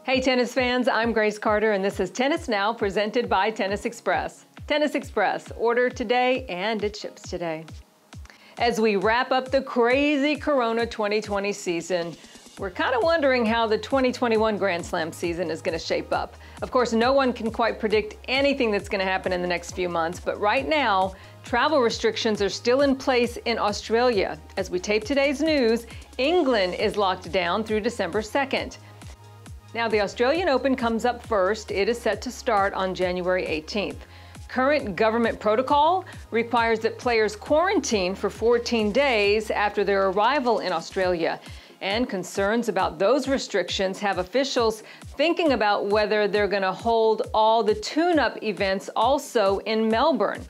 Hey tennis fans, I'm Grace Carter and this is Tennis Now presented by Tennis Express. Tennis Express, order today and it ships today. As we wrap up the crazy Corona 2020 season, we're kind of wondering how the 2021 Grand Slam season is going to shape up. Of course, no one can quite predict anything that's going to happen in the next few months, but right now, travel restrictions are still in place in Australia. As we tape today's news, England is locked down through December 2nd. Now, the Australian Open comes up first. It is set to start on January 18th. Current government protocol requires that players quarantine for 14 days after their arrival in Australia. And concerns about those restrictions have officials thinking about whether they're going to hold all the tune-up events also in Melbourne.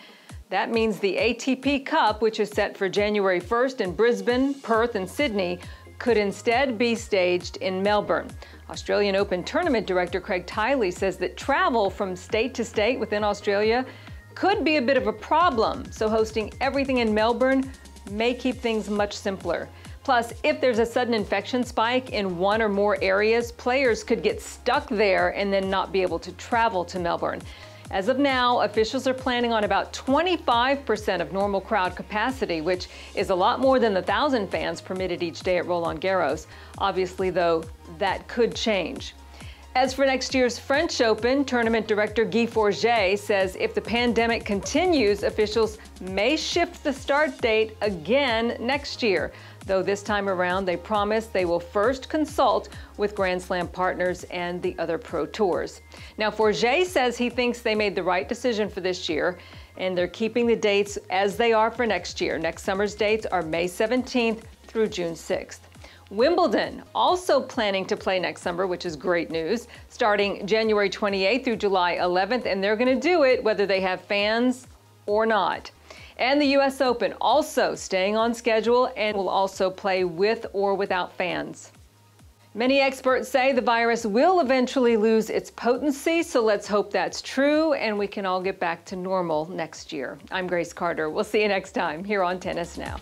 That means the ATP Cup, which is set for January 1st in Brisbane, Perth, and Sydney, could instead be staged in Melbourne. Australian Open Tournament Director Craig Tiley says that travel from state to state within Australia could be a bit of a problem, so hosting everything in Melbourne may keep things much simpler. Plus, if there's a sudden infection spike in one or more areas, players could get stuck there and then not be able to travel to Melbourne. As of now, officials are planning on about 25% of normal crowd capacity, which is a lot more than the 1,000 fans permitted each day at Roland Garros. Obviously, though, that could change. As for next year's French Open, tournament director Guy Forget says if the pandemic continues, officials may shift the start date again next year. Though this time around, they promise they will first consult with Grand Slam partners and the other pro tours. Now, Forget says he thinks they made the right decision for this year, and they're keeping the dates as they are for next year. Next summer's dates are May 17th through June 6th. Wimbledon also planning to play next summer, which is great news, starting January 28th through July 11th, and they're going to do it whether they have fans or not. And the U.S. Open also staying on schedule and will also play with or without fans. Many experts say the virus will eventually lose its potency, so let's hope that's true and we can all get back to normal next year. I'm Grace Carter. We'll see you next time here on Tennis Now.